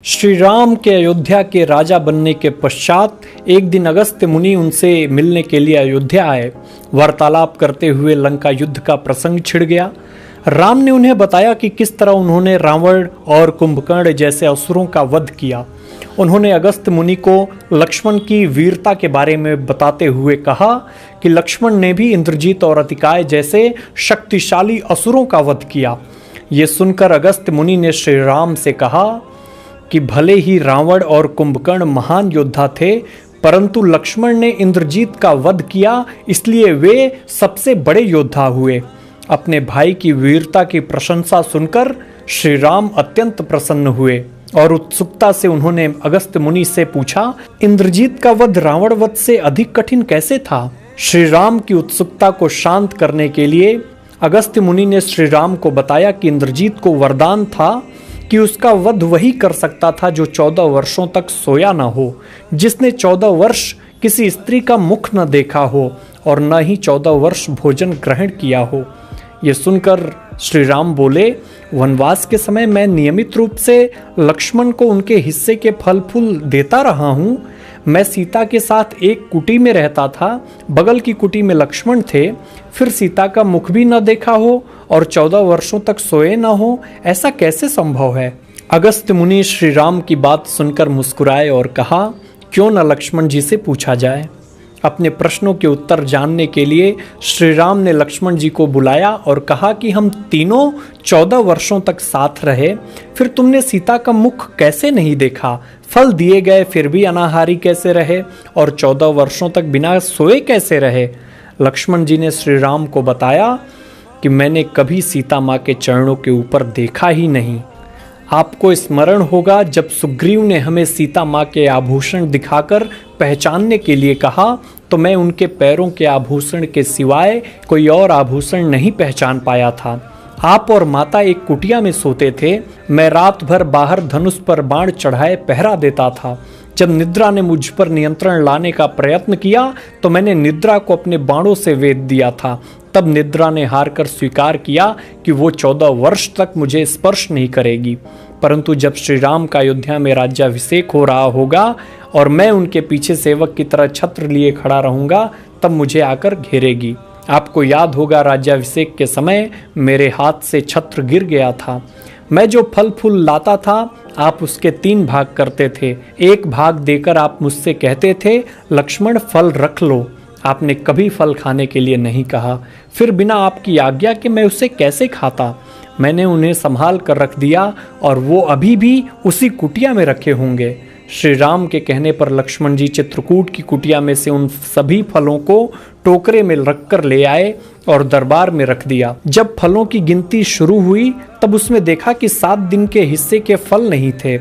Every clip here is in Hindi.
श्री राम के अयोध्या के राजा बनने के पश्चात एक दिन अगस्त्य मुनि उनसे मिलने के लिए अयोध्या आए। वार्तालाप करते हुए लंका युद्ध का प्रसंग छिड़ गया। राम ने उन्हें बताया कि किस तरह उन्होंने रावण और कुंभकर्ण जैसे असुरों का वध किया। उन्होंने अगस्त्य मुनि को लक्ष्मण की वीरता के बारे में बताते हुए कहा कि लक्ष्मण ने भी इंद्रजीत और अतिकाय जैसे शक्तिशाली असुरों का वध किया। ये सुनकर अगस्त्य मुनि ने श्री राम से कहा कि भले ही रावण और कुंभकर्ण महान योद्धा थे, परंतु लक्ष्मण ने इंद्रजीत का वध किया, इसलिए वे सबसे बड़े योद्धा हुए। अपने भाई की वीरता की प्रशंसा सुनकर श्री राम अत्यंत प्रसन्न हुए और उत्सुकता से उन्होंने अगस्त्य मुनि से पूछा, इंद्रजीत का वध रावण वध से अधिक कठिन कैसे था? श्री राम की उत्सुकता को शांत करने के लिए अगस्त्य मुनि ने श्री राम को बताया कि इंद्रजीत को वरदान था कि उसका वध वही कर सकता था जो 14 वर्षों तक सोया न हो, जिसने 14 वर्ष किसी स्त्री का मुख न देखा हो और न ही 14 वर्ष भोजन ग्रहण किया हो। ये सुनकर श्री राम बोले, वनवास के समय मैं नियमित रूप से लक्ष्मण को उनके हिस्से के फल फूल देता रहा हूँ। मैं सीता के साथ एक कुटी में रहता था, बगल की कुटी में लक्ष्मण थे, फिर सीता का मुख भी न देखा हो और 14 वर्षों तक सोए न हो, ऐसा कैसे संभव है? अगस्त्य मुनि श्री राम की बात सुनकर मुस्कुराए और कहा, क्यों न लक्ष्मण जी से पूछा जाए। अपने प्रश्नों के उत्तर जानने के लिए श्री राम ने लक्ष्मण जी को बुलाया और कहा कि हम तीनों 14 वर्षों तक साथ रहे, फिर तुमने सीता का मुख कैसे नहीं देखा? फल दिए गए फिर भी अनाहारी कैसे रहे और 14 वर्षों तक बिना सोए कैसे रहे? लक्ष्मण जी ने श्री राम को बताया कि मैंने कभी सीता माँ के चरणों के ऊपर देखा ही नहीं। आपको स्मरण होगा जब सुग्रीव ने हमें सीता माँ के आभूषण दिखाकर पहचानने के लिए कहा, तो मैं उनके पैरों के आभूषण के सिवाय कोई और आभूषण नहीं पहचान पाया था। आप और माता एक कुटिया में सोते थे। मैं रात भर बाहर धनुष पर बाण चढ़ाए पहरा देता था। जब निद्रा ने मुझ पर नियंत्रण लाने का प्रयत्न किया तो मैंने निद्रा को अपने बाणों से वेध दिया था। तब निद्रा ने हार कर स्वीकार किया कि वो 14 वर्ष तक मुझे स्पर्श नहीं करेगी। परंतु जब श्री राम का अयोध्या में राज्याभिषेक हो रहा होगा और मैं उनके पीछे सेवक की तरह छत्र लिए खड़ा रहूंगा, तब मुझे आकर घेरेगी। आपको याद होगा राज्याभिषेक के समय मेरे हाथ से छत्र गिर गया था। मैं जो फल फूल लाता था आप उसके 3 भाग करते थे। एक भाग देकर आप मुझसे कहते थे, लक्ष्मण फल रख लो। आपने कभी फल खाने के लिए नहीं कहा। फिर बिना आपकी आज्ञा के मैं उसे कैसे खाता? मैंने उन्हें संभाल कर रख दिया और वो अभी भी उसी कुटिया में रखे होंगे। श्री राम के कहने पर लक्ष्मण जी चित्रकूट की कुटिया में से उन सभी फलों को टोकरे में रखकर ले आए और दरबार में रख दिया। जब फलों की गिनती शुरू हुई तब उसमें देखा कि 7 दिन के हिस्से के फल नहीं थे।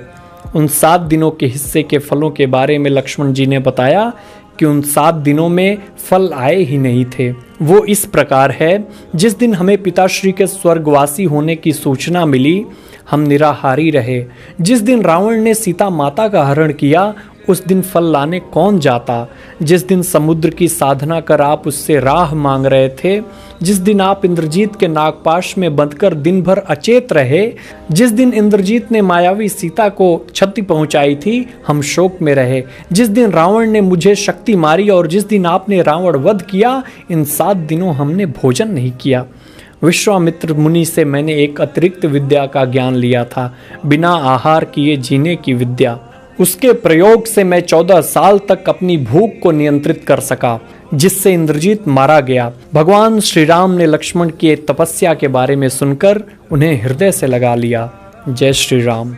उन 7 दिनों के हिस्से के फलों के बारे में लक्ष्मण जी ने बताया कि उन 7 दिनों में फल आए ही नहीं थे। वो इस प्रकार है, जिस दिन हमें पिताश्री के स्वर्गवासी होने की सूचना मिली हम निराहारी रहे। जिस दिन रावण ने सीता माता का हरण किया उस दिन फल लाने कौन जाता? जिस दिन समुद्र की साधना कर आप उससे राह मांग रहे थे, जिस दिन आप इंद्रजीत के नागपाश में बंधकर दिन भर अचेत रहे, जिस दिन इंद्रजीत ने मायावी सीता को क्षति पहुंचाई थी, हम शोक में रहे। जिस दिन रावण ने मुझे शक्ति मारी और जिस दिन आपने रावण वध किया, इन 7 दिनों हमने भोजन नहीं किया। विश्वामित्र मुनि से मैंने एक अतिरिक्त विद्या का ज्ञान लिया था, बिना आहार किए जीने की विद्या। उसके प्रयोग से मैं 14 साल तक अपनी भूख को नियंत्रित कर सका, जिससे इंद्रजीत मारा गया। भगवान श्री राम ने लक्ष्मण की तपस्या के बारे में सुनकर उन्हें हृदय से लगा लिया। जय श्री राम।